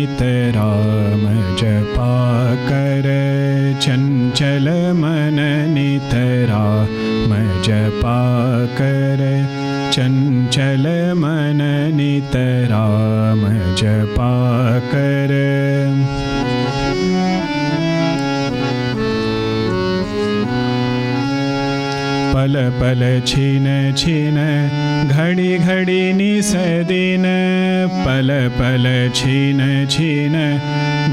नित राम जपा कर, चंचल मन नित राम जपा कर, चंचल मन नित राम जपा कर। पल पल छिन छिन घड़ी घड़ी निस दिन, पल पल छिन छिन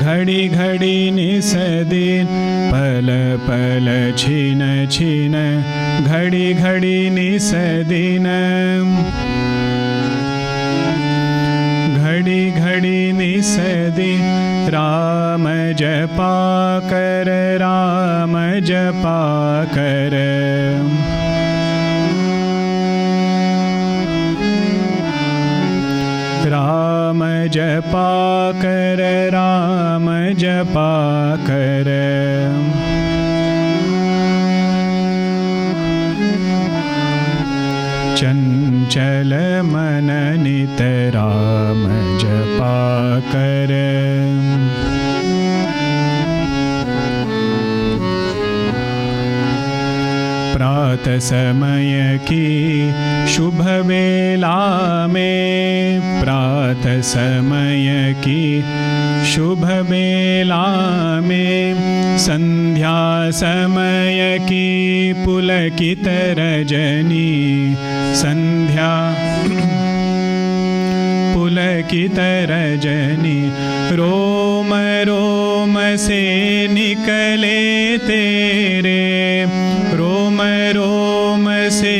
घड़ी घड़ी निस दिन, पल पल छिन छिन घड़ी घड़ी निस दिन, घड़ी घड़ी निस दिन राम जपा कर, राम जपा कर। राम जपा कर, राम जपा कर। चंचल मन नित राम जपा कर। प्रात समय की शुभ वेला में, प्रात समय की शुभ वेला में, संध्या समय की पुलकित रजनी, संध्या पुलकित रजनी, रोम रोम से निकले तेरे, रोम रोम से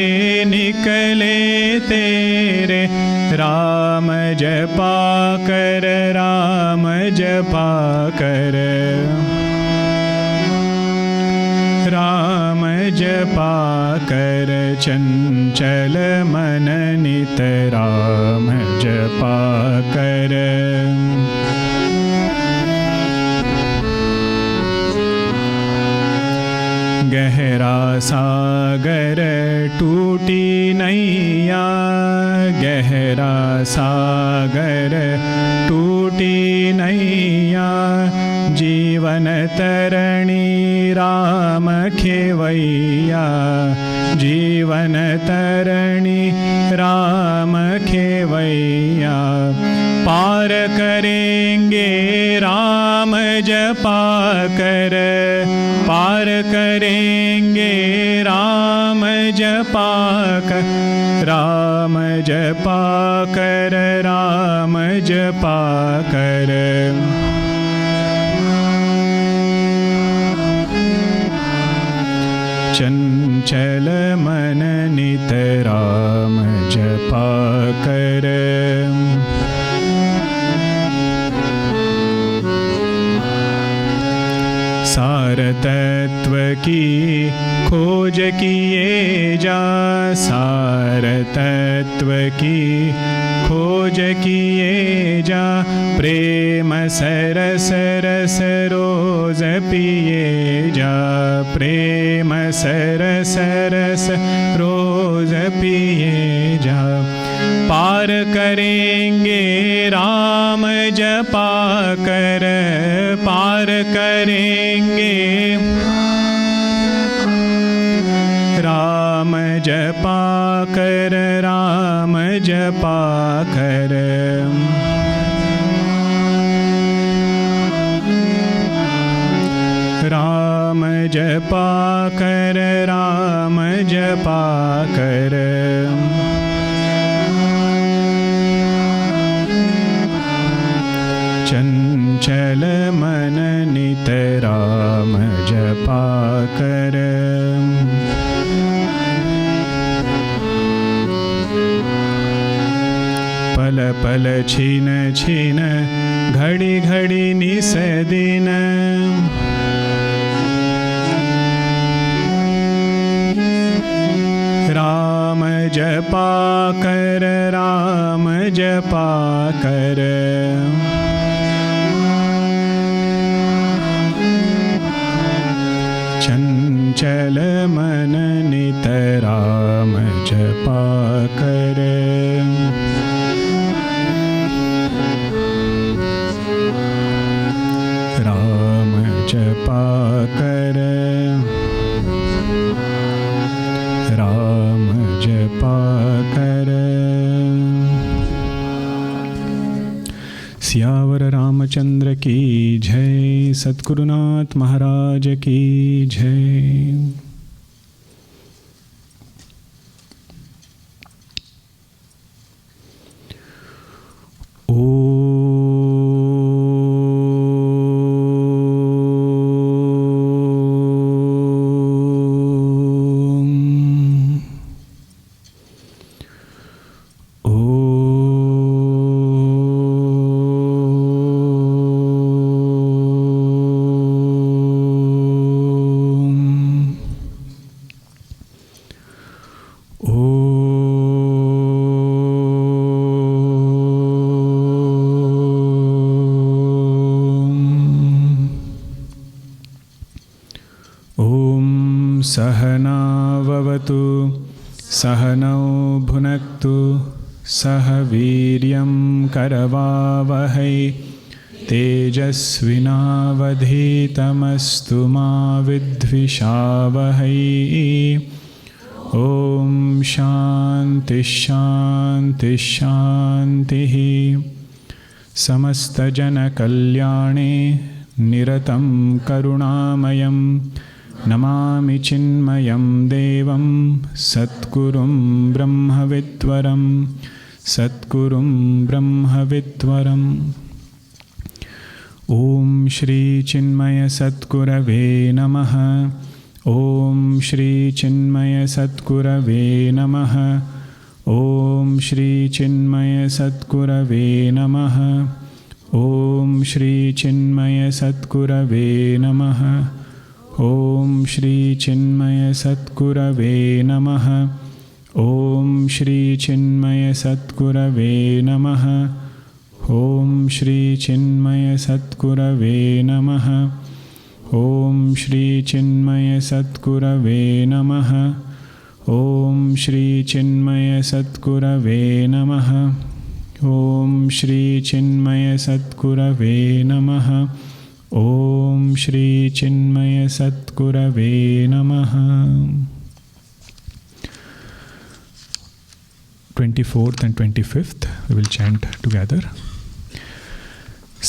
निकले तेरे, राम जपा कर, राम जपा कर। राम जपा कर, चंचल मन नित राम जपा कर। गहरा सागर टूटी नैया, गहरा सागर टूटी नैया, जीवन तरणी राम खेवैया, जीवन तरणी राम खेवैया, पार करेंगे राम जपा कर, पार करेंगे राम जपा कर, राम जपा कर, राम जपा कर। चंचल मन नित राम जपा कर। सार तत्व की खोज किए जा, सार तत्व की खोज किए जा, प्रेम सरस रस रोज पिए जा, प्रेम सरस रस रोज पिए जा, पार करेंगे राम जपा कर, पार करेंगे राम जपा कर, राम जपा कर। राम जपा कर, राम जपा कर। चंचल मन नित राम जपा कर। पल पल छिन छिन घड़ी घड़ी निस दिन, राम जपा कर, राम जपा कर। चंचल मन नित राम जपा कर। जपा कर, राम जपा कर। सियावर रामचंद्र की जय, सद्गुरुनाथ महाराज की जय। सहनाववतु सहनौ भुनक्तु सह वीर्यं करवावहै तेजस्विनावधीतमस्तु मा विद्विषावहै। ॐ शान्ति शान्ति शान्तिः। समस्तजनकल्याणे निरतं करुणामयं नमामि चिन्मयं देवं सद्गुरुं ब्रह्मविद्वरं सद्गुरुं ब्रह्मविद्वरम्। ॐ श्री चिन्मय सद्गुरवे नमः। ॐ श्री चिन्मय सद्गुरवे नमः। ॐ श्री चिन्मय सद्गुरवे नमः। ॐ श्री चिन्मय सद्गुरवे नमः। ॐ श्री चिन्मय सद्गुरवे नमः। ॐ श्री चिन्मय सद्गुरवे नमः। ॐ श्री चिन्मय सद्गुरवे नमः। ॐ श्री चिन्मय सद्गुरवे नमः। ॐ श्री चिन्मय सद्गुरवे नमः। ॐ श्री चिन्मय सद्गुरवे नमः। ॐ श्री चिन्मय सद्गुरवे नमः। 24th and 25th we will chant together.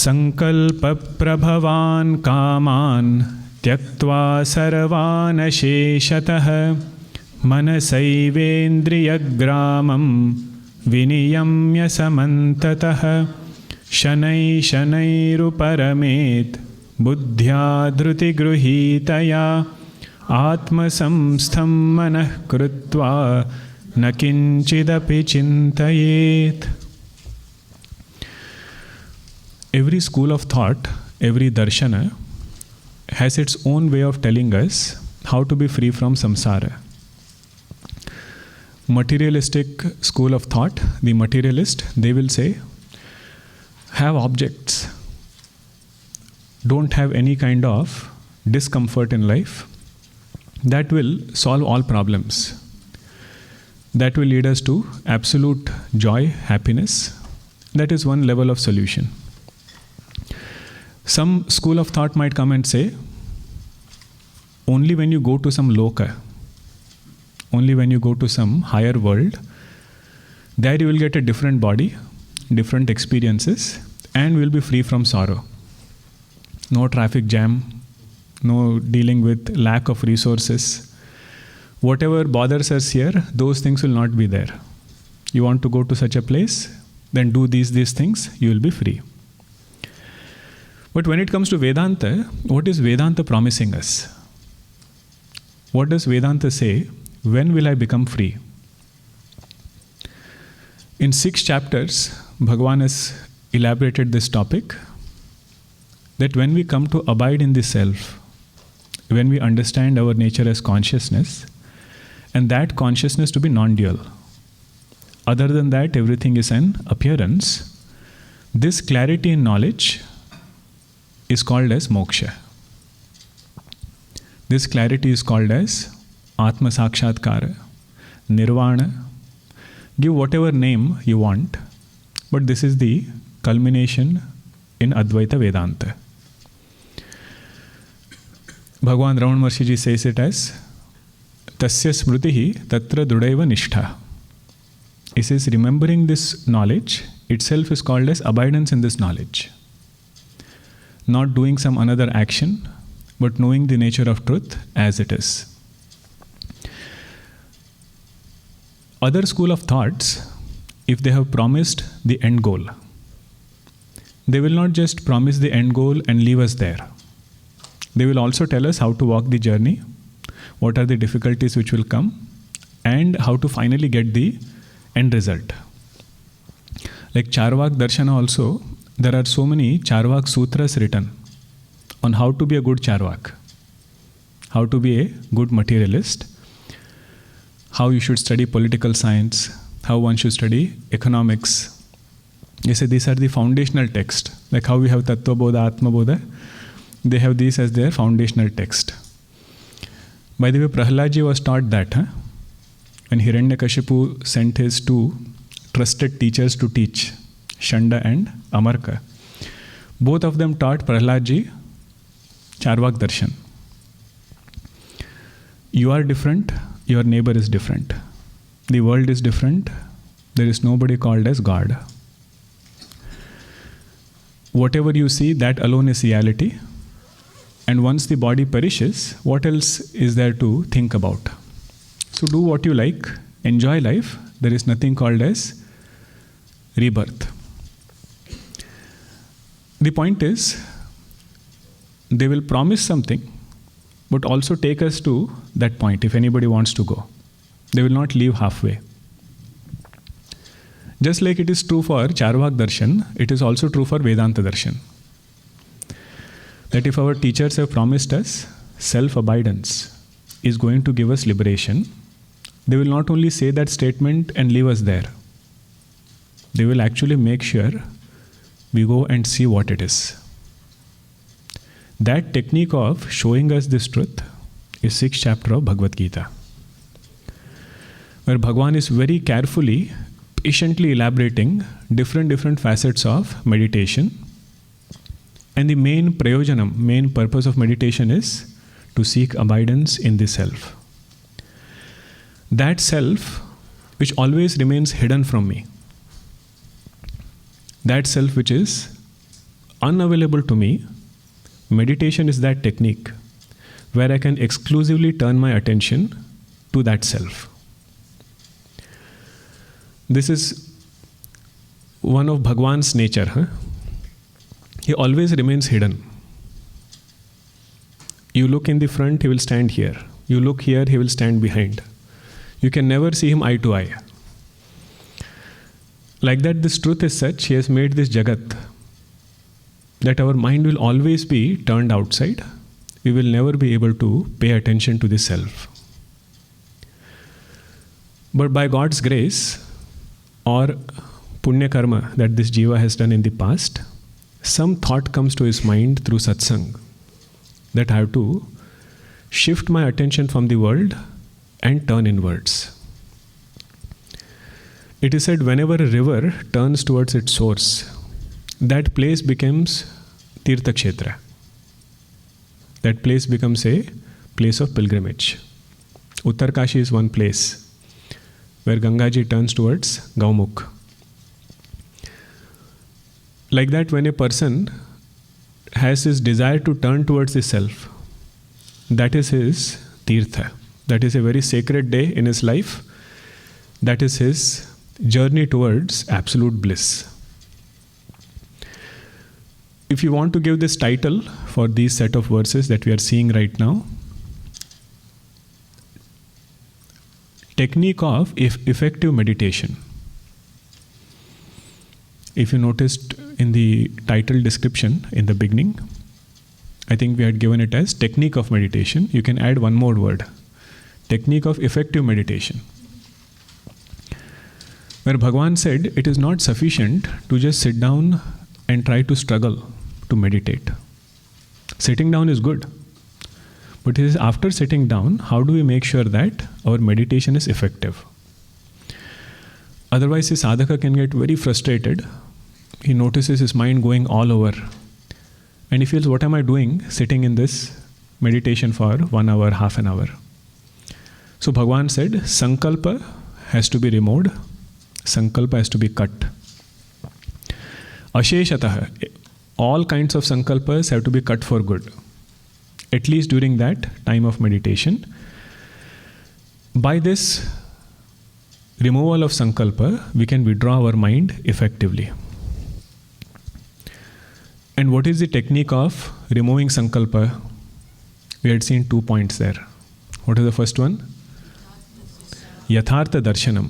संकल्प प्रभवान् कामान् त्यक्त्वा सर्वान् शेषतः मनसैवेन्द्रियग्रामं विनियम्य समन्ततः शनैः शनैरुपरमेत् बुद्ध्या धृतिगृहीतया आत्मसंस्थं मनः कृत्वा न किञ्चिदपि चिन्तयेत्। Every school of thought, every darshana has its own way of telling us how to be free from samsara. Materialistic school of thought, the materialist, they will say, have objects. Don't have any kind of discomfort in life. That will solve all problems. That will lead us to absolute joy, happiness. That is one level of solution. Some school of thought might come and say, only when you go to some loka, only when you go to some higher world, there you will get a different body, different experiences, and will be free from sorrow. No traffic jam, no dealing with lack of resources. Whatever bothers us here, those things will not be there. You want to go to such a place, then do these things, you will be free. But when it comes to Vedanta, what is Vedanta promising us? What does Vedanta say? When will I become free? In 6 chapters, Bhagavan has elaborated this topic, that when we come to abide in the self, when we understand our nature as consciousness, and that consciousness to be non-dual. Other than that, everything is an appearance. This clarity in knowledge is called as moksha. This clarity is called as Atma Sakshatkara, Nirvana. Give whatever name you want, but this is the culmination in Advaita Vedanta. Bhagavan Raman Maharshi says it as Tasya smrutihi tatra drudaiva nishtha. He says remembering this knowledge itself is called as abidance in this knowledge. Not doing some another action, but knowing the nature of truth as it is. Other school of thoughts, if they have promised the end goal, they will not just promise the end goal and leave us there. They will also tell us how to walk the journey, what are the difficulties which will come, and how to finally get the end result. Like Charvak Darshana also, there are so many Charvak Sutras written on how to be a good Charvak, how to be a good materialist, how you should study political science, how one should study economics. You say these are the foundational text, like how we have Tattva Bodha, Atma Bodha, they have these as their foundational text. By the way, Prahaladji was taught that, when Hiranyakashipu sent his two trusted teachers to teach, Shanda and Amarka, both of them taught Prahaladji Charvak Darshan. You are different, your neighbor is different. The world is different, there is nobody called as God. Whatever you see, that alone is reality. And once the body perishes, what else is there to think about? So do what you like, enjoy life. There is nothing called as rebirth. The point is, they will promise something, but also take us to that point if anybody wants to go. They will not leave halfway. Just like it is true for Charvak Darshan, it is also true for Vedanta Darshan. That if our teachers have promised us self-abidance is going to give us liberation, they will not only say that statement and leave us there. They will actually make sure we go and see what it is. That technique of showing us this truth is 6th chapter of Bhagavad Geeta, where Bhagavan is very carefully, patiently elaborating different facets of meditation. And the main prayojanam, main purpose of meditation is to seek abidance in the self. That self which always remains hidden from me. That self which is unavailable to me, meditation is that technique where I can exclusively turn my attention to that self. This is one of Bhagwan's nature. He always remains hidden. You look in the front, he will stand here. You look here, he will stand behind. You can never see him eye to eye. Like that, this truth is such, he has made this Jagat, that our mind will always be turned outside. We will never be able to pay attention to the self. But by God's grace, or punya karma that this jiva has done in the past, some thought comes to his mind through satsang that I have to shift my attention from the world and turn inwards. It is said whenever a river turns towards its source, that place becomes Tirtha Kshetra. That place becomes a place of pilgrimage. Uttarkashi is one place where Gangaji turns towards Gaumukh. Like that, when a person has his desire to turn towards the self, that is his Tirtha. That is a very sacred day in his life. That is his journey towards absolute bliss. If you want to give this title for these set of verses that we are seeing right now, technique of effective meditation. If you noticed in the title description in the beginning, I think we had given it as technique of meditation. You can add one more word, technique of effective meditation. Where Bhagavan said it is not sufficient to just sit down and try to struggle to meditate. Sitting down is good. But it is after sitting down, how do we make sure that our meditation is effective? Otherwise, the sadhaka can get very frustrated. He notices his mind going all over. And he feels, what am I doing sitting in this meditation for 1 hour, half an hour. So Bhagavan said, Sankalpa has to be removed, Sankalpa has to be cut. Asheshatah, all kinds of Sankalpas have to be cut for good, at least during that time of meditation. By this removal of Sankalpa, we can withdraw our mind effectively. And what is the technique of removing Sankalpa? We had seen 2 points there. What is the first one? Yathartha Darshanam,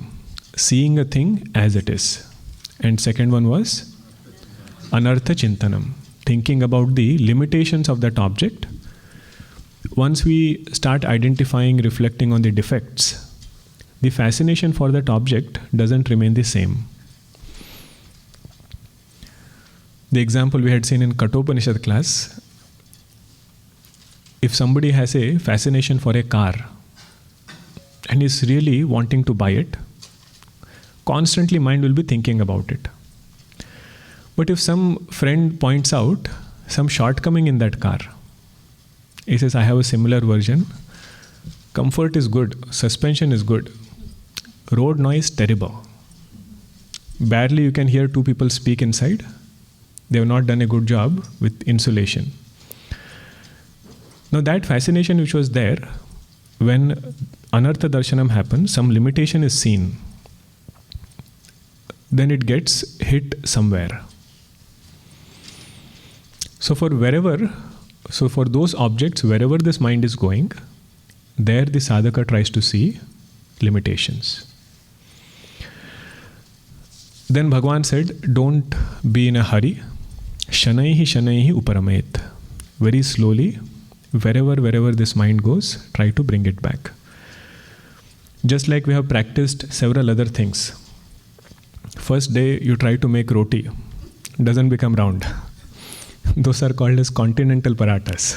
seeing a thing as it is. And second one was Anartha Chintanam, thinking about the limitations of that object. Once we start identifying, reflecting on the defects, the fascination for that object doesn't remain the same. The example we had seen in Kathopanishad class, if somebody has a fascination for a car and is really wanting to buy it, constantly mind will be thinking about it. But if some friend points out some shortcoming in that car, he says, I have a similar version, comfort is good, suspension is good, road noise terrible. Barely you can hear 2 people speak inside. They have not done a good job with insulation. Now that fascination which was there, when Anartha Darshanam happens, some limitation is seen, then it gets hit somewhere. So for those objects, wherever this mind is going, there the sadhaka tries to see limitations. Then Bhagavan said, don't be in a hurry. Shanaihi shanaihi uparamet. Very slowly, wherever this mind goes, try to bring it back. Just like we have practiced several other things. First day you try to make roti, doesn't become round. Those are called as continental parathas.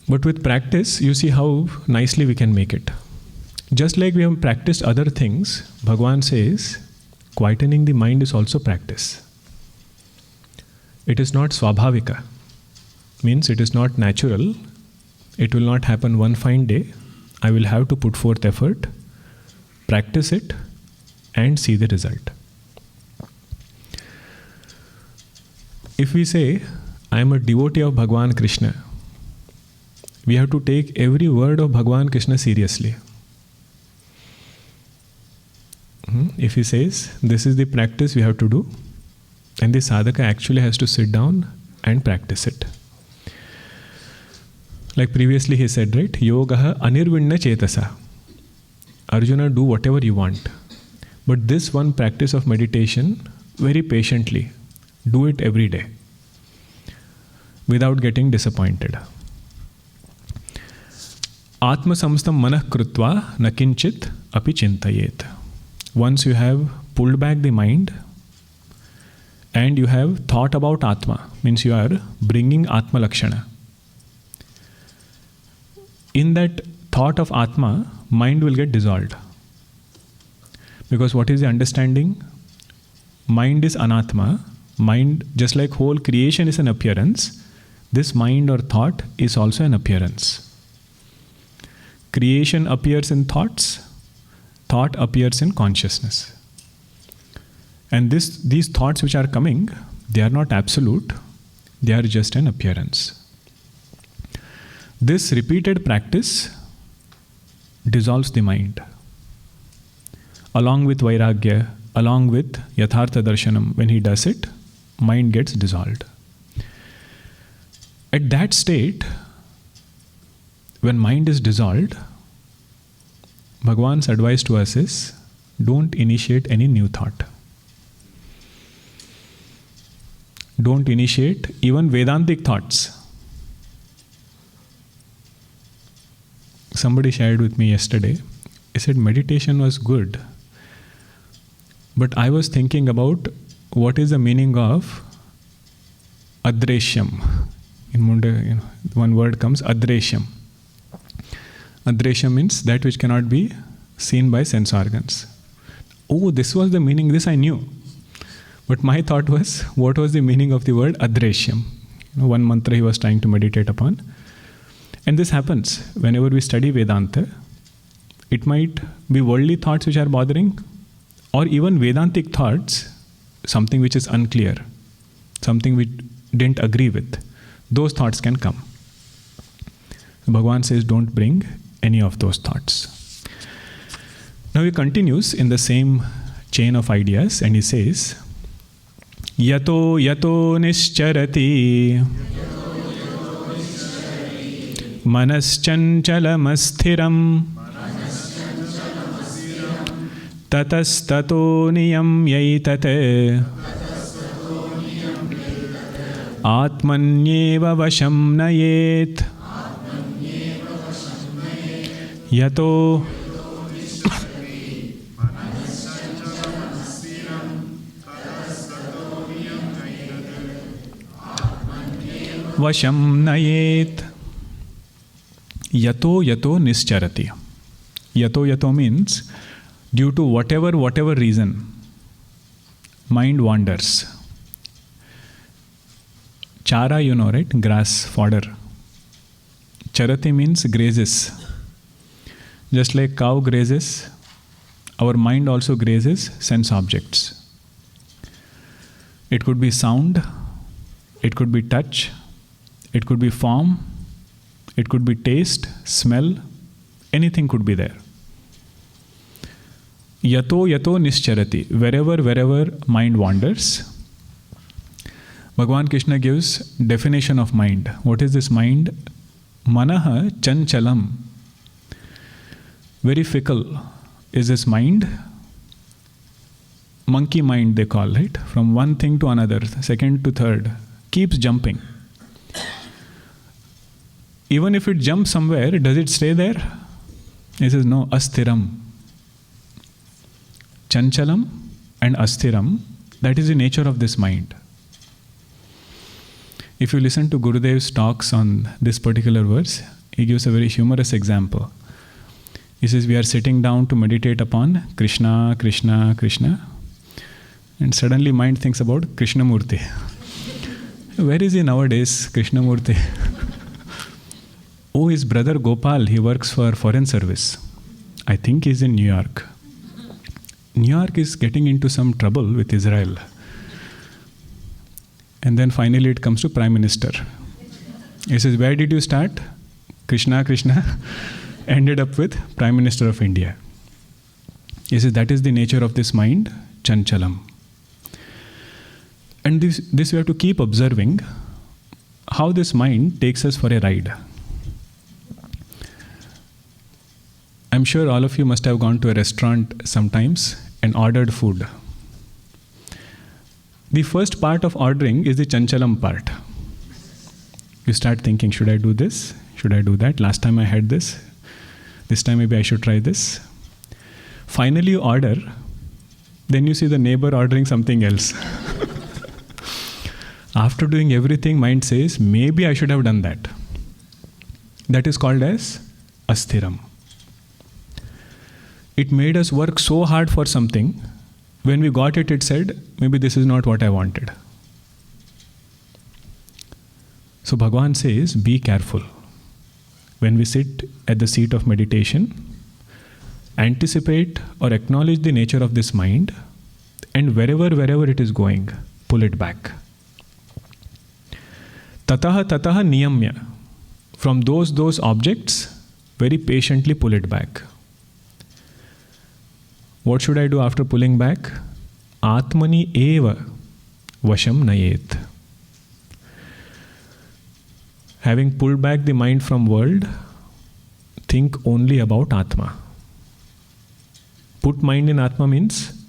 But with practice, you see how nicely we can make it. Just like we have practiced other things, Bhagavan says, quietening the mind is also practice. It is not swabhavika, means it is not natural. It will not happen one fine day. I will have to put forth effort, practice it, and see the result. If we say, I am a devotee of Bhagavan Krishna, we have to take every word of Bhagavan Krishna seriously. If he says, this is the practice we have to do, then the sadhaka actually has to sit down and practice it. Like previously he said, right? Yogaha anirvinna chetasa. Arjuna, do whatever you want. But this one practice of meditation, very patiently, do it every day, without getting disappointed. Atma samstam manah krutva nakinchit api chintayet. Once you have pulled back the mind and you have thought about Atma, means you are bringing Atma Lakshana. In that thought of Atma, mind will get dissolved. Because what is the understanding? Mind is anatma. Mind, just like whole creation is an appearance, this mind or thought is also an appearance. Creation appears in thoughts, thought appears in consciousness. And these thoughts which are coming, they are not absolute, they are just an appearance. This repeated practice dissolves the mind. Along with Vairagya, along with Yathartha Darshanam, when he does it, mind gets dissolved. At that state, when mind is dissolved, Bhagavan's advice to us is, don't initiate any new thought. Don't initiate even Vedantic thoughts. Somebody shared with me yesterday, he said meditation was good, but I was thinking about what is the meaning of adreshyam. In Munda, one word comes, adreshyam. Adreshyam means that which cannot be seen by sense organs. Oh, this was the meaning, this I knew. But my thought was, what was the meaning of the word adreshyam? One mantra he was trying to meditate upon. And this happens whenever we study Vedanta. It might be worldly thoughts which are bothering, or even Vedantic thoughts, something which is unclear, something we didn't agree with. Those thoughts can come. Bhagavan says, don't bring any of those thoughts. Now he continues in the same chain of ideas and he says, Yato yato nischarati manaschancalamassthiram tatastato niyamyaitate atmanyeva vasham nayet yato vasham nayet. Yato yato nischarati. Yato yato means due to whatever reason, mind wanders. Chara, you know, right? Grass, fodder. Charati means grazes. Just like cow grazes, our mind also grazes sense objects. It could be sound, it could be touch, it could be form, it could be taste, smell, anything could be there. Yato yato nischarati. Wherever mind wanders. Bhagavan Krishna gives definition of mind. What is this mind? Manaha chanchalam. Very fickle is this mind. Monkey mind they call it. From one thing to another, second to third. Keeps jumping. Even if it jumps somewhere, does it stay there? He says, no, asthiram. Chanchalam and asthiram, that is the nature of this mind. If you listen to Gurudev's talks on this particular verse, he gives a very humorous example. He says, we are sitting down to meditate upon Krishna, Krishna, Krishna, and suddenly mind thinks about Krishnamurti. Where is he nowadays, Krishnamurti? Oh, his brother Gopal, he works for Foreign Service. I think he's in New York. New York is getting into some trouble with Israel. And then finally it comes to Prime Minister. He says, where did you start? Krishna, Krishna. Ended up with Prime Minister of India. He says, that is the nature of this mind, chanchalam. And this we have to keep observing how this mind takes us for a ride. I'm sure all of you must have gone to a restaurant sometimes and ordered food. The first part of ordering is the chanchalam part. You start thinking, should I do this? Should I do that? Last time I had this. This time maybe I should try this. Finally you order. Then you see the neighbor ordering something else. After doing everything, mind says, maybe I should have done that. That is called as asthiram. It made us work so hard for something. When we got it, it said, maybe this is not what I wanted. So Bhagavan says, be careful. When we sit at the seat of meditation, anticipate or acknowledge the nature of this mind, and wherever it is going, pull it back. Tataha niyamya. From those objects, very patiently pull it back. What should I do after pulling back? Atmani eva vasham nayet. Having pulled back the mind from world, think only about Atma. Put mind in Atma means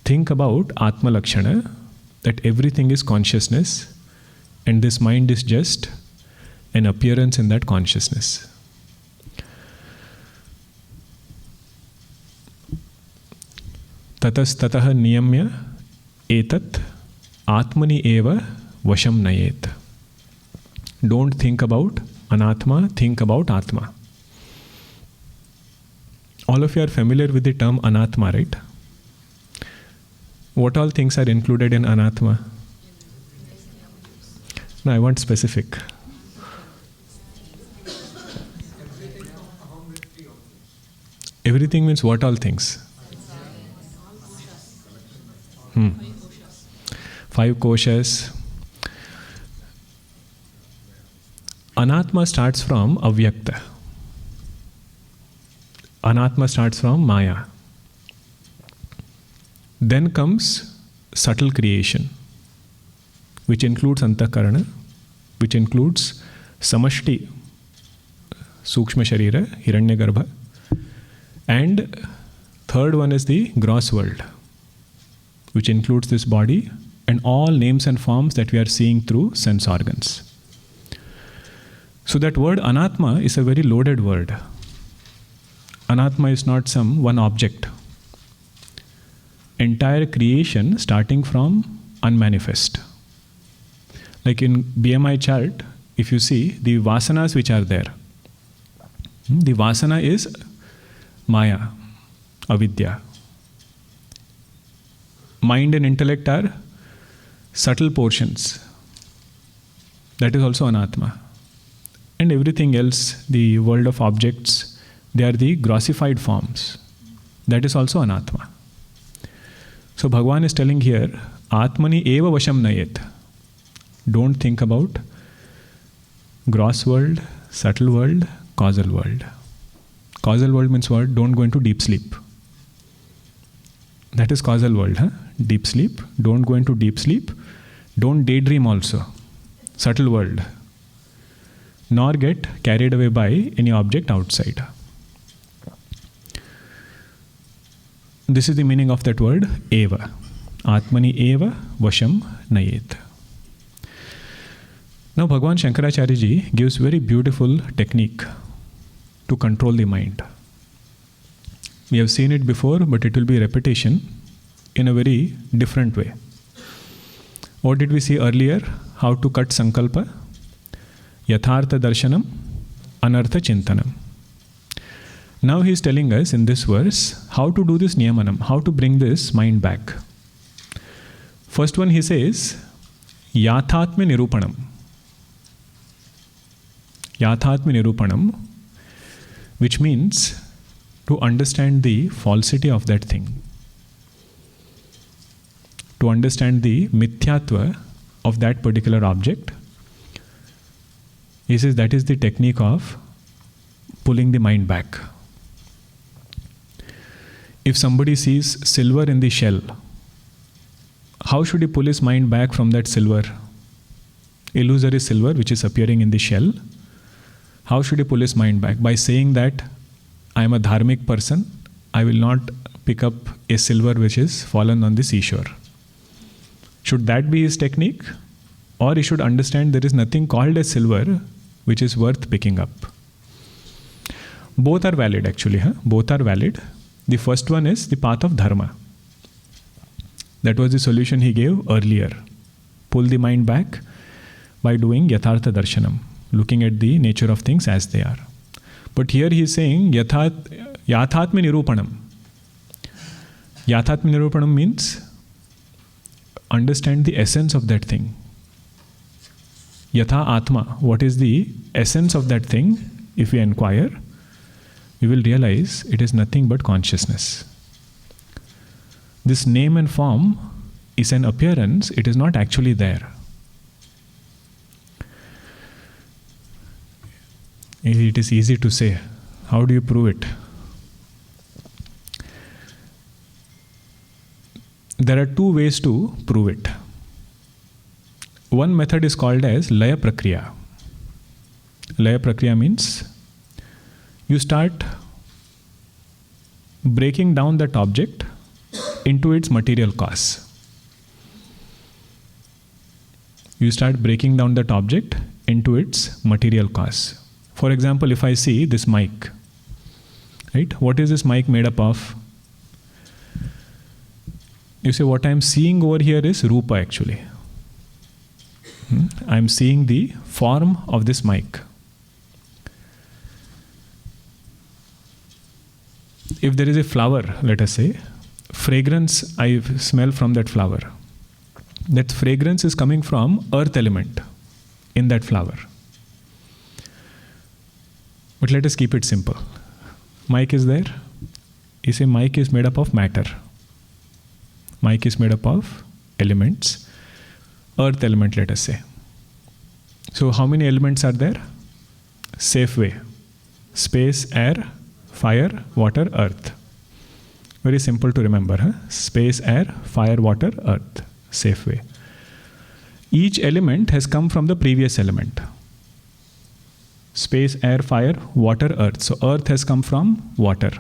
think about Atma Lakshana, that everything is consciousness and this mind is just an appearance in that consciousness. Tatastataha niyamya etat atmani eva vasham nayet. Don't think about anatma, think about Atma. All of you are familiar with the term anatma, right? What all things are included in anatma? No, I want specific. Everything means what all things? Five koshas. Anatma starts from avyakta. Anatma starts from maya. Then comes subtle creation, which includes antakarana, which includes samashti, sukshma sharira, hiranyagarbha. And third one is the gross world, which includes this body and all names and forms that we are seeing through sense organs. So that word anatma is a very loaded word. Anatma is not some one object. Entire creation starting from unmanifest. Like in BMI chart, if you see the vasanas which are there, the vasana is maya, avidya. Mind and intellect are subtle portions. That is also anatma. And everything else, the world of objects, they are the grossified forms. That is also anatma. So Bhagavan is telling here, Atmani eva vasham nayet. Don't think about gross world, subtle world, causal world. Causal world means what? Don't go into deep sleep. That is causal world, huh? Deep sleep. Don't go into deep sleep. Don't daydream also. Subtle world. Nor get carried away by any object outside. This is the meaning of that word, eva. Atmani eva vasham nayet. Now Bhagavan Shankaracharya ji gives very beautiful technique to control the mind. We have seen it before, but it will be repetition in a very different way. What did we see earlier? How to cut sankalpa? Yathartha darshanam, anartha chintanam. Now he is telling us in this verse how to do this niyamanam, how to bring this mind back. First one he says, yathatma nirupanam. Yathatma nirupanam, which means to understand the falsity of that thing. To understand the mithyatva of that particular object. He says that is the technique of pulling the mind back. If somebody sees silver in the shell, how should he pull his mind back from that silver? Illusory silver which is appearing in the shell. How should he pull his mind back? By saying that I am a dharmic person, I will not pick up a silver which is fallen on the seashore. Should that be his technique? Or he should understand there is nothing called as silver which is worth picking up. Both are valid actually. Both are valid. The first one is the path of dharma. That was the solution he gave earlier. Pull the mind back by doing yathartha darshanam, looking at the nature of things as they are. But here he is saying yathatma nirupanam. Yathatma nirupanam means understand the essence of that thing. Yatha atma, what is the essence of that thing? If we inquire, we will realize it is nothing but consciousness. This name and form is an appearance, it is not actually there. It is easy to say. How do you prove it? There are two ways to prove it. One method is called as Laya Prakriya. Laya Prakriya means you start breaking down that object into its material cause. You start breaking down that object into its material cause. For example, if I see this mic, right? What is this mic made up of? You say what I am seeing over here is Rupa actually. I am seeing the form of this mic. If there is a flower, let us say, fragrance I smell from that flower. That fragrance is coming from earth element. in that flower. But let us keep it simple. Mic is there. You say mic is made up of matter. Mic is made up of elements. Earth element, let us say. So how many elements are there? Safe way. Space, air, fire, water, earth. Very simple to remember. Huh? Space, air, fire, water, earth. Safe way. Each element has come from the previous element. Space, air, fire, water, earth. So earth has come from water.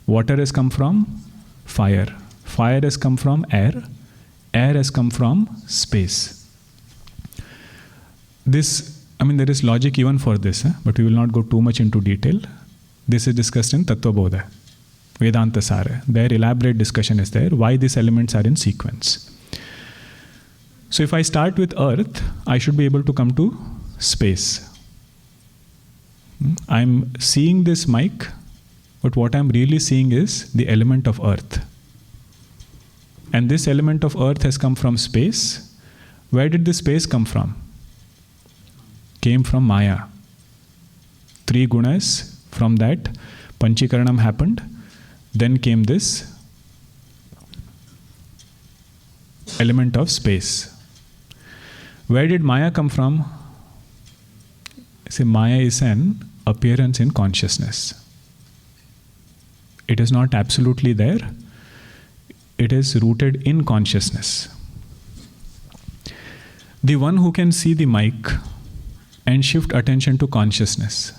Water has come from fire. Fire has come from air. Air has come from space. There is logic even for this, but we will not go too much into detail. This is discussed in Tattva Bodha, Vedanta Sara. There elaborate discussion is there, why these elements are in sequence. So if I start with earth, I should be able to come to space. I'm seeing this mic, but what I'm really seeing is the element of earth. And this element of earth has come from space. Where did this space come from? Came from Maya. 3 gunas, from that Panchikaranam happened. Then came this element of space. Where did Maya come from? See, Maya is an appearance in consciousness. It is not absolutely there. It is rooted in consciousness. The one who can see the mic and shift attention to consciousness,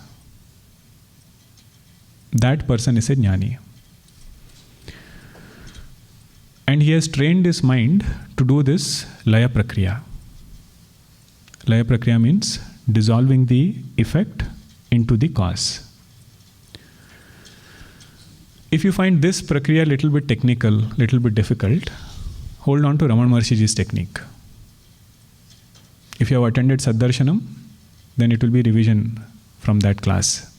that person is a jnani. And he has trained his mind to do this laya prakriya. Laya prakriya means dissolving the effect into the cause. If you find this prakriya a little bit technical, little bit difficult, hold on to Ramana Maharshiji's technique. If you have attended Saddarshanam, then it will be revision from that class.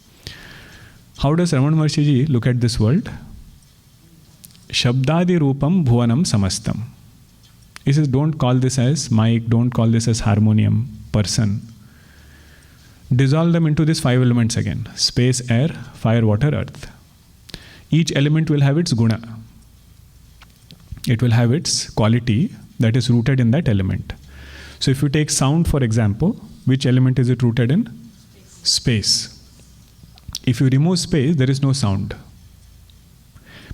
How does Ramana Maharshiji look at this world? Shabdadi Rupam Bhuvanam Samastam. He says, don't call this as mic, don't call this as harmonium, person. Dissolve them into these 5 elements again. Space, air, fire, water, earth. Each element will have its guna. It will have its quality that is rooted in that element. So if you take sound, for example, which element is it rooted in? Space. If you remove space, there is no sound.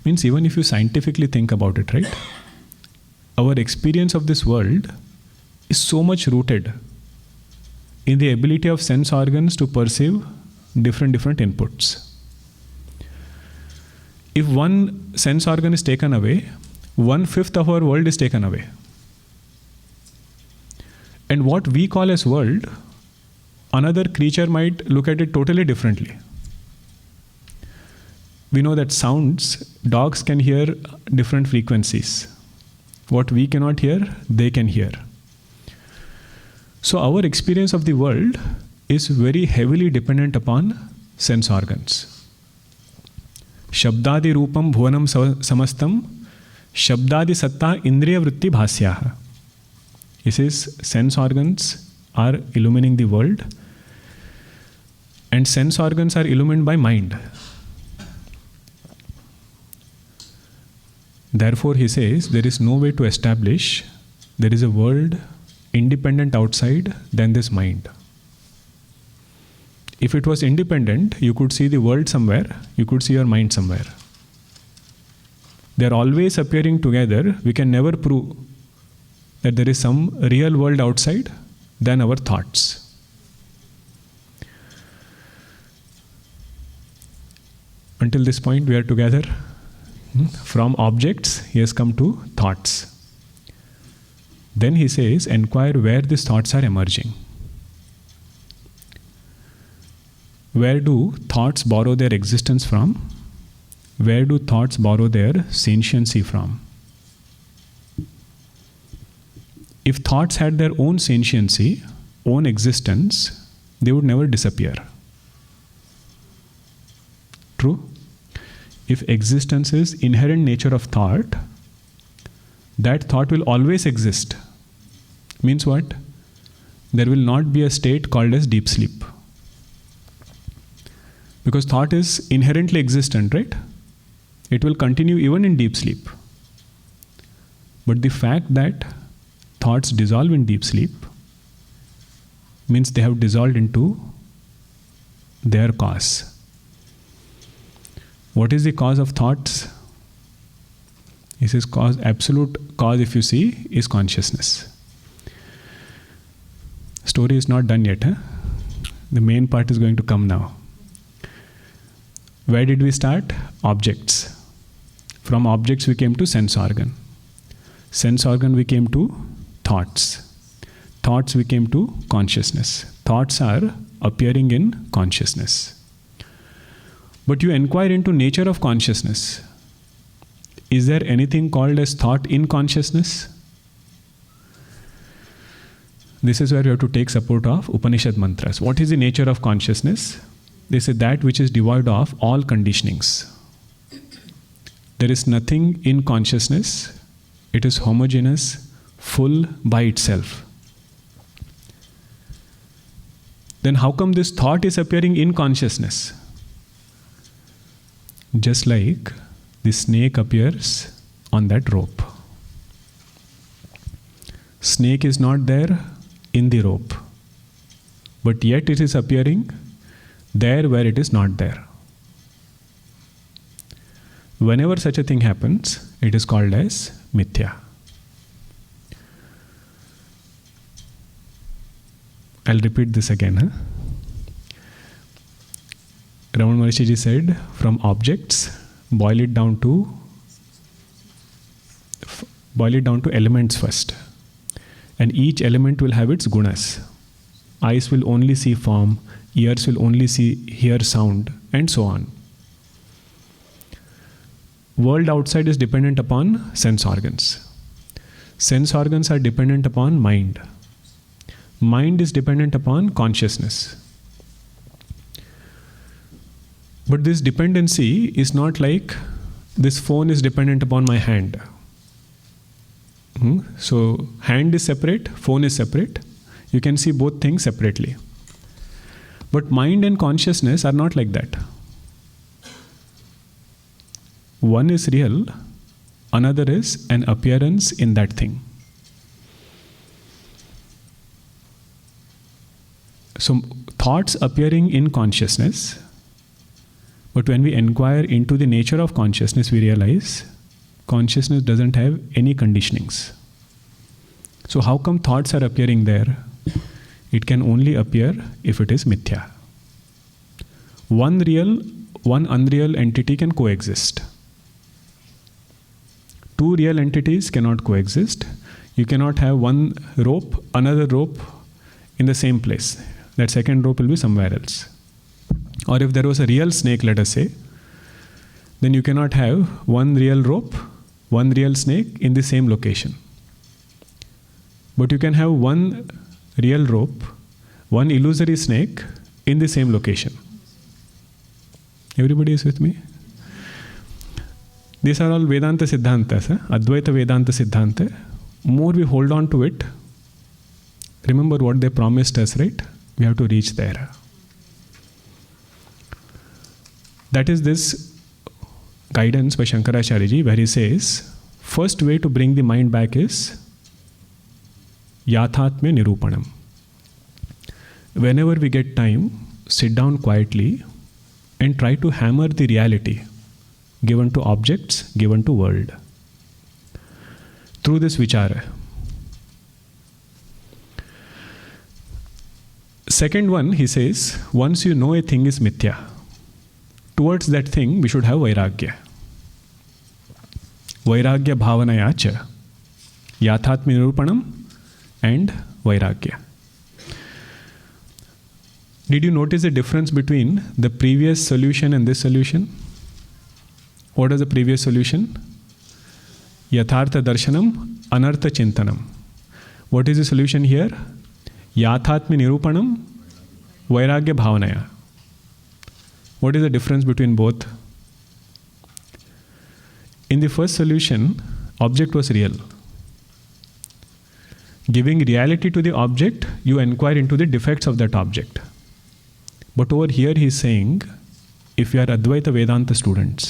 Means even if you scientifically think about it, right? Our experience of this world is so much rooted in the ability of sense organs to perceive different inputs. If one sense organ is taken away, 1/5 of our world is taken away. And what we call as world, another creature might look at it totally differently. We know that sounds, dogs can hear different frequencies. What we cannot hear, they can hear. So our experience of the world is very heavily dependent upon sense organs. Shabdadi Rupam Bhuvanam Samastam Shabdadi Satta Indriya Vritti Bhasyaha. He says sense organs are illumining the world, and sense organs are illumined by mind. Therefore, he says there is no way to establish there is a world independent outside than this mind. If it was independent, you could see the world somewhere, you could see your mind somewhere. They are always appearing together. We can never prove that there is some real world outside than our thoughts. Until this point, we are together. From objects, he has come to thoughts. Then he says, inquire where these thoughts are emerging. Where do thoughts borrow their existence from? Where do thoughts borrow their sentiency from? If thoughts had their own sentiency, own existence, they would never disappear. True? If existence is inherent nature of thought, that thought will always exist. Means what? there will not be a state called as deep sleep. Because thought is inherently existent, right? It will continue even in deep sleep. But the fact that thoughts dissolve in deep sleep means they have dissolved into their cause. What is the cause of thoughts? He says cause, absolute cause, if you see, is consciousness. Story is not done yet. The main part is going to come now. Where did we start? Objects. From objects we came to sense organ. Sense organ we came to thoughts. Thoughts we came to consciousness. Thoughts are appearing in consciousness. But you inquire into nature of consciousness. Is there anything called as thought in consciousness? This is where you have to take support of Upanishad mantras. What is the nature of consciousness? They say that which is devoid of all conditionings. There is nothing in consciousness. It is homogeneous, full by itself. Then how come this thought is appearing in consciousness? Just like the snake appears on that rope. Snake is not there in the rope, but yet it is appearing there where it is not there. Whenever such a thing happens, it is called as mithya. I'll repeat this again. Ramana Maharshi ji said, from objects, boil it down to elements first. And each element will have its gunas. Eyes will only see form, ears will only hear sound, and so on. World outside is dependent upon sense organs. Sense organs are dependent upon mind. Mind is dependent upon consciousness. But this dependency is not like this phone is dependent upon my hand. So hand is separate, phone is separate. You can see both things separately. But mind and consciousness are not like that. One is real, another is an appearance in that thing. So thoughts appearing in consciousness, but when we inquire into the nature of consciousness, we realize consciousness doesn't have any conditionings. So how come thoughts are appearing there? It can only appear if it is mithya. One real, one unreal entity can coexist. Two real entities cannot coexist. You cannot have one rope, another rope in the same place. That second rope will be somewhere else. Or if there was a real snake, let us say, then you cannot have one real rope, one real snake in the same location. But you can have one real rope, one illusory snake in the same location. Everybody is with me? These are all Vedanta Siddhantas, Advaita Vedanta Siddhanta. More we hold on to it, remember what they promised us, right? We have to reach there. That is this guidance by Shankaracharya ji, where he says, first way to bring the mind back is Yathatmya Nirupanam. Whenever we get time, sit down quietly and try to hammer the reality given to objects, given to world. Through this vichara. Second one, he says, once you know a thing is mithya, towards that thing we should have vairagya. Vairagya bhavanaya cha. Yathatmya nirupanam and vairagya. Did you notice the difference between the previous solution and this solution? What is the previous solution? Yathartha darshanam, anartha chintanam. What is the solution here? Yathatmya nirupanam, vairagya bhavanaya. What is the difference between both? In the first solution, object was real. Giving reality to the object, you inquire into the defects of that object. But over here he is saying, if you are Advaita Vedanta students,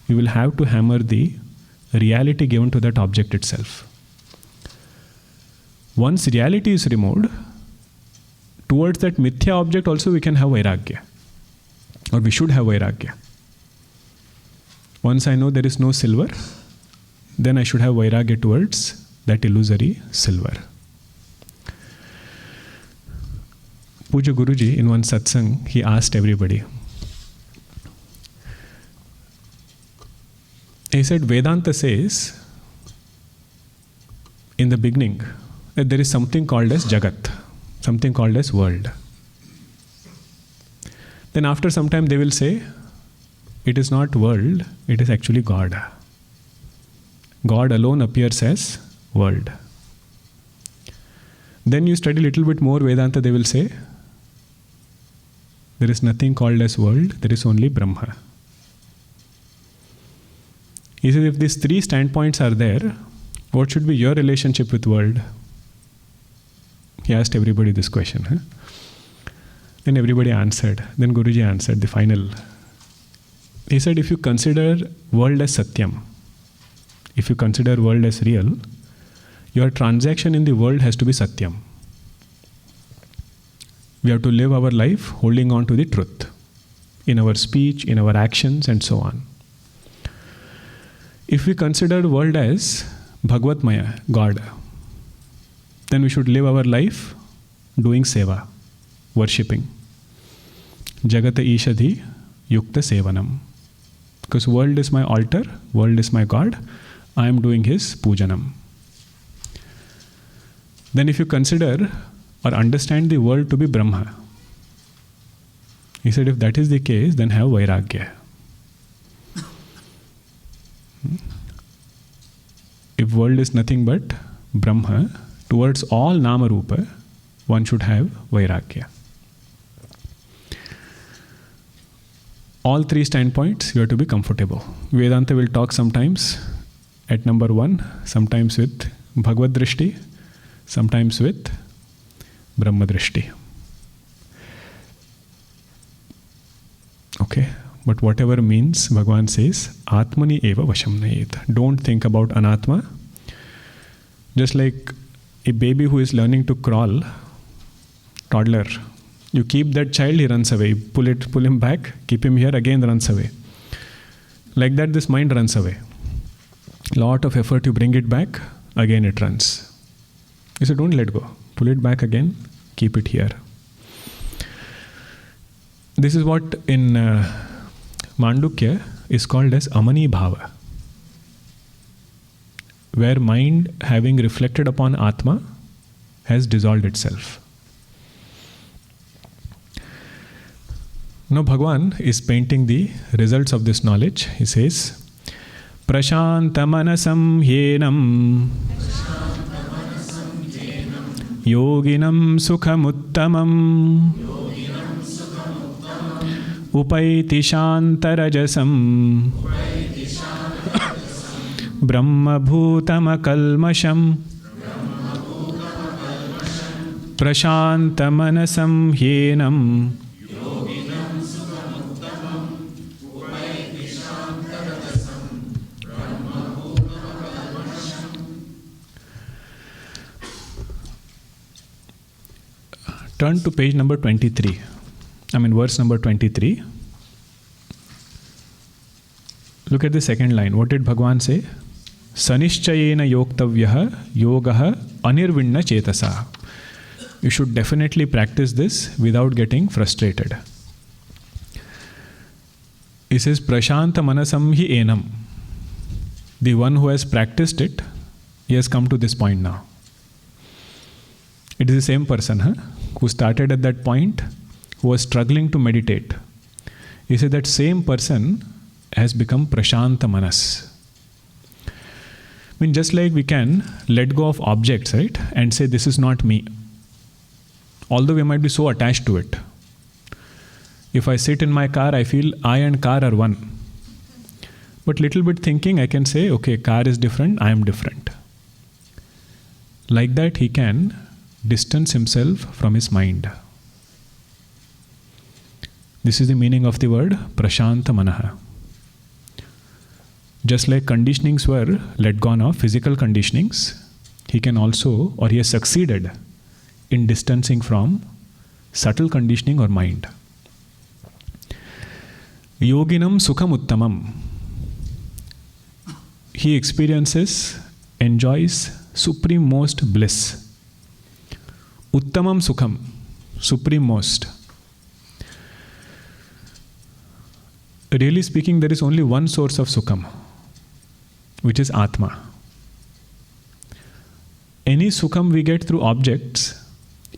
you will have to hammer the reality given to that object itself. Once reality is removed, towards that mithya object also we can have vairagya. Or we should have vairagya. Once I know there is no silver, then I should have vairagya towards that illusory silver. Puja Guruji, in one satsang, he asked everybody. He said, Vedanta says, in the beginning, that there is something called as Jagat, something called as world. Then after some time they will say, it is not world, it is actually God. God alone appears as world. Then you study a little bit more Vedanta, they will say, there is nothing called as world, there is only Brahma. He says, if these three standpoints are there, what should be your relationship with world? He asked everybody this question. Then everybody answered. Then Guruji answered the final. He said, if you consider world as Satyam, if you consider world as real, your transaction in the world has to be Satyam. We have to live our life holding on to the truth in our speech, in our actions, and so on. If we consider world as Bhagavatmaya, God, then we should live our life doing seva, worshipping. Jagata Ishadhi Yukta Sevanam. Because world is my altar, world is my God, I am doing his pujanam. Then if you consider or understand the world to be Brahma, he said, if that is the case, then have vairagya. If world is nothing but Brahma, towards all Nama Rupa, one should have vairagya. All three standpoints, you have to be comfortable. Vedanta will talk sometimes at number one, sometimes with Bhagavad Drishti, sometimes with Brahma Drishti. Okay, but whatever means, Bhagavan says, Atmani eva vasham nayet. Don't think about anatma. Just like a baby who is learning to crawl, toddler, you keep that child, he runs away. Pull him back, keep him here, again runs away. Like that, this mind runs away. Lot of effort, you bring it back, again it runs. You say, don't let go. Pull it back again, keep it here. This is what in Mandukya is called as Amani Bhava, where mind, having reflected upon Atma, has dissolved itself. Now Bhagavan is painting the results of this knowledge. He says, Prashanta manasam yenam yoginam sukhamuttamam upaiti shantarajasam brahma bhutama kalmasham prashanta manasam yenam. Turn to page number 23. Verse number 23. Look at the second line. What did Bhagavan say? Sanishchayena yoktavyaha yogaha anirvinna chetasa. You should definitely practice this without getting frustrated. He says, Prashanta manasam hi enam. The one who has practiced it, he has come to this point now. It is the same person, who started at that point, who was struggling to meditate. He said that same person has become Prashanta Manas. Just like we can let go of objects, right? And say, this is not me. Although we might be so attached to it. If I sit in my car, I feel I and car are one. But little bit thinking, I can say, okay, car is different, I am different. Like that, he can distance himself from his mind. This is the meaning of the word prashanta manaha. Just like conditionings were let gone of, physical conditionings, he can also, or he has succeeded in distancing from subtle conditioning or mind. Yoginam sukham uttamam. He experiences, enjoys supreme most bliss. Uttamam sukham, supreme most. Really speaking, there is only one source of sukham, which is Atma. Any sukham we get through objects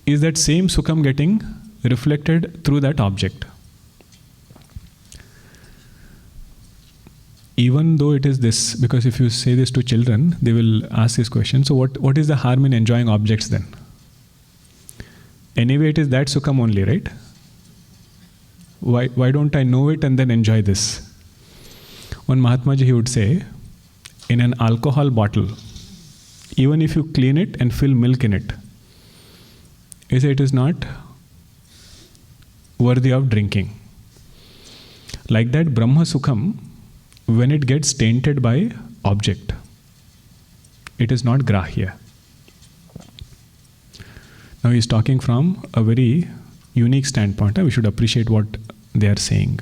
is that same sukham getting reflected through that object. Even though it is this, because if you say this to children, they will ask this question, so what is the harm in enjoying objects then? Anyway, it is that sukham only, right? Why don't I know it and then enjoy this? One Mahatma Ji, he would say, in an alcohol bottle, even if you clean it and fill milk in it, he said it is not worthy of drinking. Like that, Brahma Sukham, when it gets tainted by object, it is not grahya. Now he is talking from a very unique standpoint. We should appreciate what they are saying.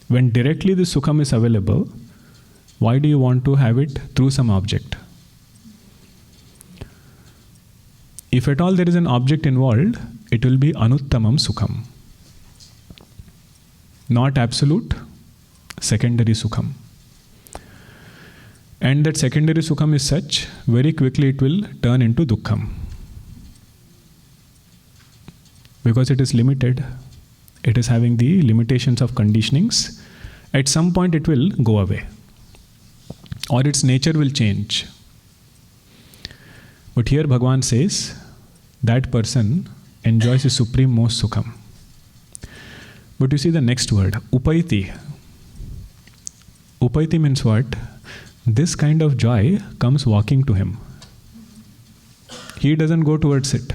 When directly the sukham is available, why do you want to have it through some object? If at all there is an object involved, it will be anuttamam sukham. Not absolute, secondary sukham. And that secondary sukham is such, very quickly it will turn into dukkham. Because it is limited, it is having the limitations of conditionings, at some point it will go away. Or its nature will change. But here Bhagavan says, that person enjoys the supreme most sukham. But you see the next word, upaiti. Upaiti means what? This kind of joy comes walking to him. He doesn't go towards it.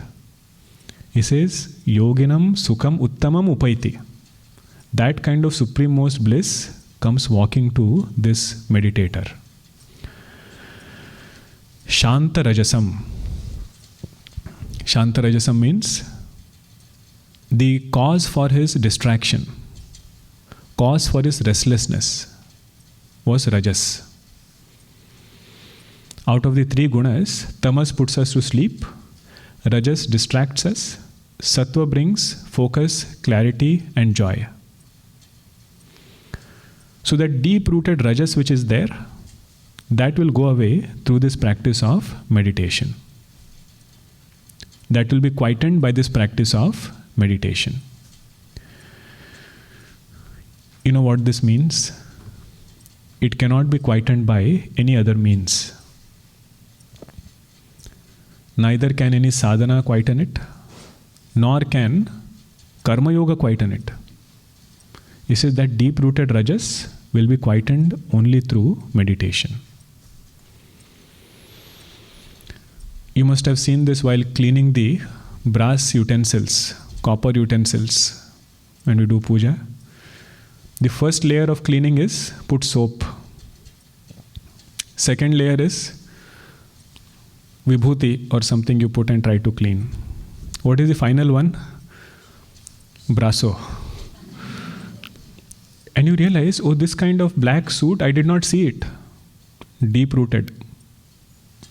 He says, yoginam sukham uttamam upaiti. That kind of supreme most bliss comes walking to this meditator. Shanta rajasam. Shanta rajasam means the cause for his distraction, cause for his restlessness was rajas. Out of the three gunas, tamas puts us to sleep, rajas distracts us, sattva brings focus, clarity and joy. So that deep-rooted rajas which is there, that will go away through this practice of meditation. That will be quietened by this practice of meditation. You know what this means? It cannot be quietened by any other means. Neither can any sadhana quieten it, nor can karma yoga quieten it. He says that deep-rooted rajas will be quietened only through meditation. You must have seen this while cleaning the brass utensils, copper utensils, when we do puja. The first layer of cleaning is put soap. Second layer is vibhuti or something you put and try to clean. What is the final one? Brasso. And you realize, oh, this kind of black suit, I did not see it. Deep-rooted.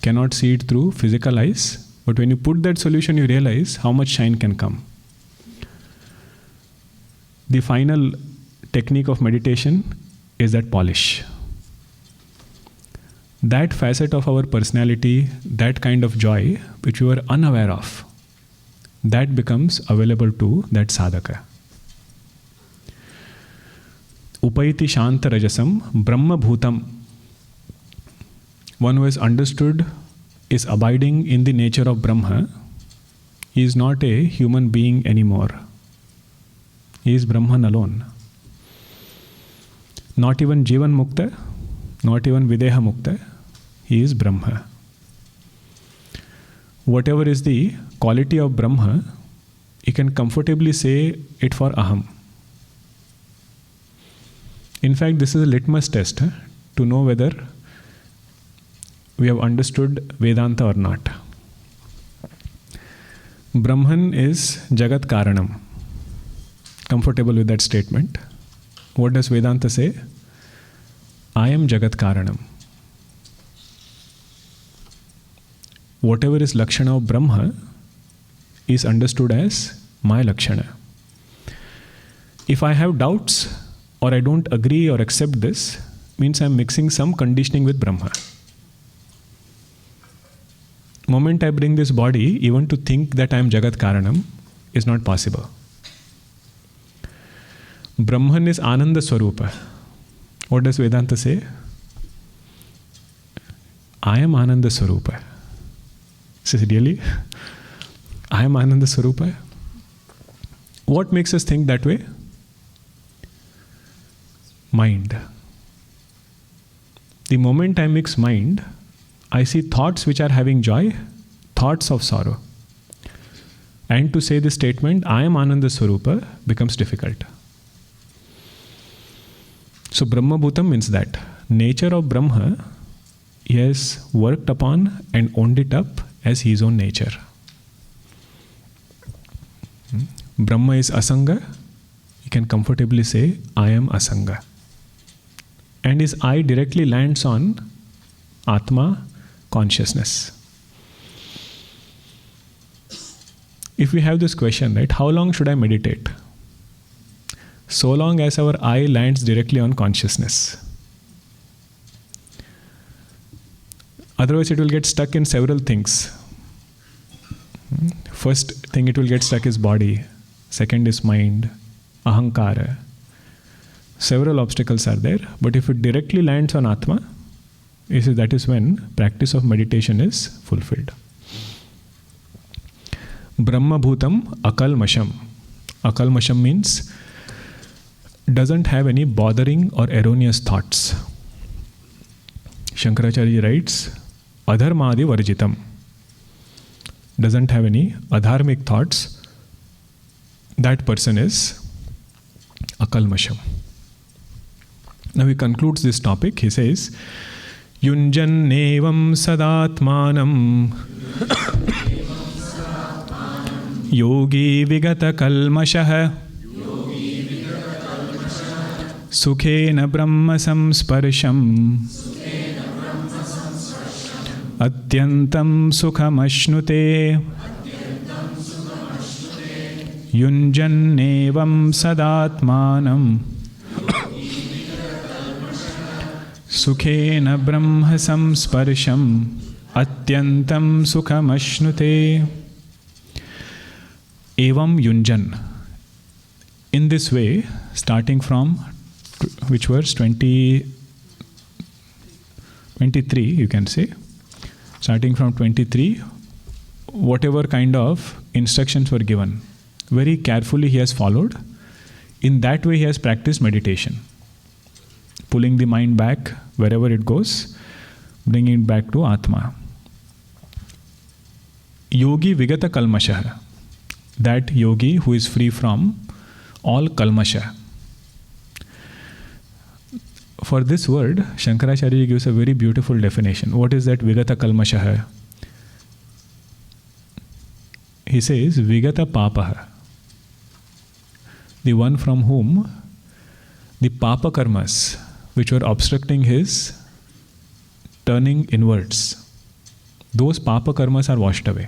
Cannot see it through physical eyes. But when you put that solution, you realize how much shine can come. The final technique of meditation is that polish. That facet of our personality, that kind of joy, which we were unaware of, that becomes available to that sadhaka. Upaiti shanta rajasam brahma bhutam. One who has understood, is abiding in the nature of Brahma, he is not a human being anymore. He is Brahman alone. Not even Jivan Mukta, not even Videha Mukta, he is Brahma. whatever is the quality of Brahma, you can comfortably say it for Aham. In fact, this is a litmus test to know whether we have understood Vedanta or not. Brahman is Jagat Karanam. Comfortable with that statement. What does Vedanta say? I am Jagat Karanam. Whatever is Lakshana of Brahma is understood as my Lakshana. If I have doubts or I don't agree or accept this, means I am mixing some conditioning with Brahma. Moment I bring this body, even to think that I am Jagat Karanam is not possible. Brahman is Ananda Swarupa. What does Vedanta say? I am Ananda Swarupa. Says, really? I am Ananda Swarupa? What makes us think that way? Mind. The moment I mix mind, I see thoughts which are having joy, thoughts of sorrow. And to say this statement, I am Ananda Swarupa, becomes difficult. So Brahma Bhutam means that nature of Brahma, he has worked upon and owned it up as his own nature. Brahma is Asanga. You can comfortably say, I am Asanga. And his eye directly lands on Atma, consciousness. If we have this question, right, how long should I meditate? So long as our eye lands directly on consciousness. Otherwise, it will get stuck in several things. First thing it will get stuck is body. Second is mind, ahankara. Several obstacles are there. But if it directly lands on Atma, that is when practice of meditation is fulfilled. Brahma Bhutam Akalmasham. Akalmasham means doesn't have any bothering or erroneous thoughts. Shankaracharya writes, Adharmadi Varjitam. Doesn't have any adharmic thoughts. That person is Akalmasham. Now he concludes this topic. He says, Yunjan nevam sadatmanam yogi vigata kalmashah sukhena brahma samsparsham atyantam sukhamashnute yunjan nevam sadatmanam sukhena brahma samsparsham atyantam sukhamashnute. Evam yunjan. In this way, starting from which verse? 23, you can say. Starting from 23, whatever kind of instructions were given, very carefully he has followed. In that way he has practiced meditation. Pulling the mind back wherever it goes, bringing it back to Atma. Yogi Vigata Kalmasha. That yogi who is free from all kalmasha. For this word, Shankaracharya gives a very beautiful definition. What is that Vigata Kalmasha? He says, Vigata Papaha. The one from whom the Papa karmas, which were obstructing his turning inwards, those Papa karmas are washed away.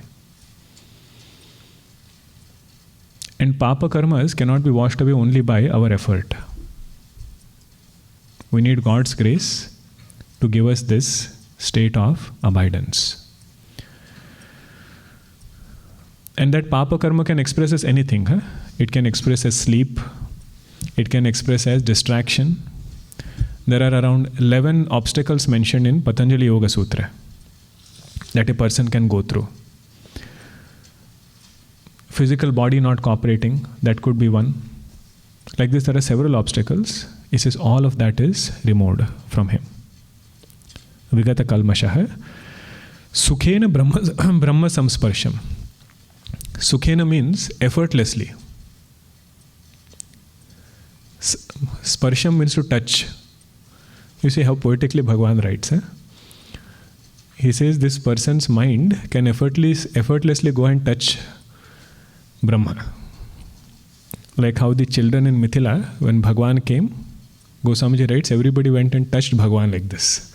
And Papa karmas cannot be washed away only by our effort. We need God's grace to give us this state of abidance. And that Papa karma can express as anything. It can express as sleep. It can express as distraction. There are around 11 obstacles mentioned in Patanjali Yoga Sutra that a person can go through. Physical body not cooperating, that could be one. Like this, there are several obstacles. He says all of that is removed from him. Vigata Kalmashaha. Sukhena Brahma Samsparsham. Sukhena means effortlessly. Sparsham means to touch. You see how poetically Bhagavan writes. He says this person's mind can effortlessly go and touch Brahma. Like how the children in Mithila, when Bhagavan came, Goswamiji writes, everybody went and touched Bhagavan like this.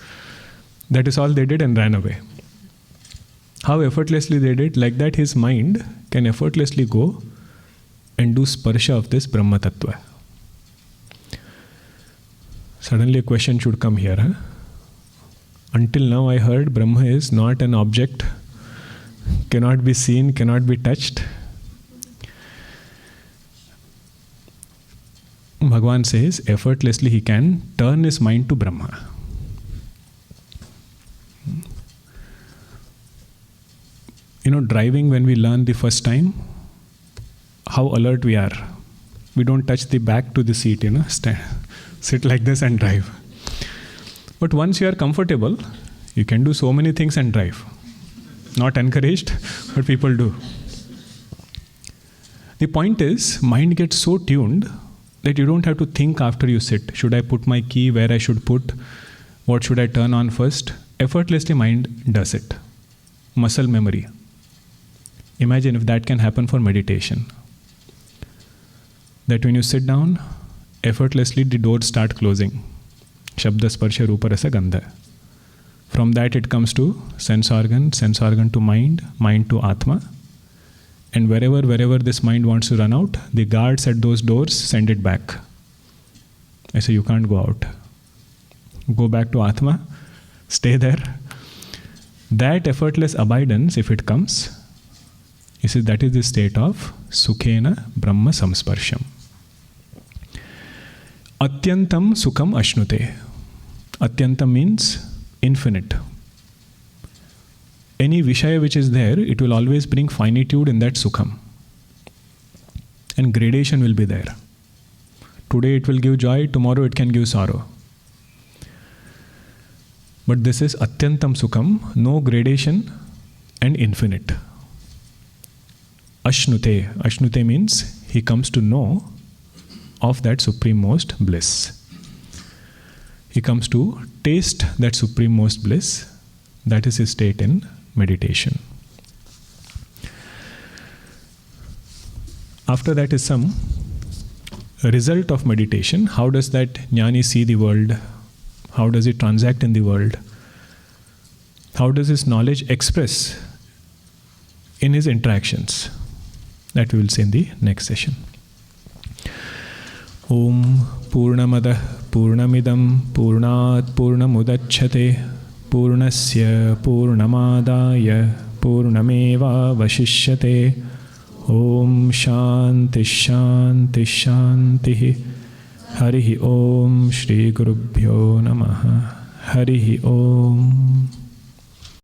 That is all they did and ran away. How effortlessly they did, like that his mind can effortlessly go and do sparsha of this Brahma Tattva. Suddenly a question should come here. Until now I heard Brahma is not an object, cannot be seen, cannot be touched. Bhagavan says effortlessly he can turn his mind to Brahma. Driving when we learn the first time, how alert we are. We don't touch the back to the seat, sit like this and drive. But once you are comfortable, you can do so many things and drive. Not encouraged, but people do. The point is, mind gets so tuned that you don't have to think after you sit. Should I put my key where I should put? What should I turn on first? Effortlessly mind does it. Muscle memory. Imagine if that can happen for meditation. That when you sit down, effortlessly the doors start closing. Shabda sparsha rupa rasa gandha. From that it comes to sense organ to mind to atma. And wherever this mind wants to run out, the guards at those doors send it back. I say, you can't go out. Go back to Atma, stay there. That effortless abidance, if it comes, he says that is the state of Sukhena Brahma Samsparsham. Atyantam Sukham Ashnute. Atyantam means infinite. Any Vishaya which is there, it will always bring finitude in that Sukham. And gradation will be there. Today it will give joy, tomorrow it can give sorrow. But this is Atyantam Sukham, no gradation and infinite. Ashnute. Ashnute means he comes to know of that supreme most bliss. He comes to taste that supreme most bliss. That is his state in meditation. After that is some result of meditation. How does that jnani see the world? How does he transact in the world? How does his knowledge express in his interactions? That we will see in the next session. Om Purnamada Purnamidam Purnat Purnamudachyate Purnasya Purnamadaya Purnameva Vashishyate. Om Shanti Shanti Shanti. Harihi Om Shri Gurubhyo Namaha. Harihi Om.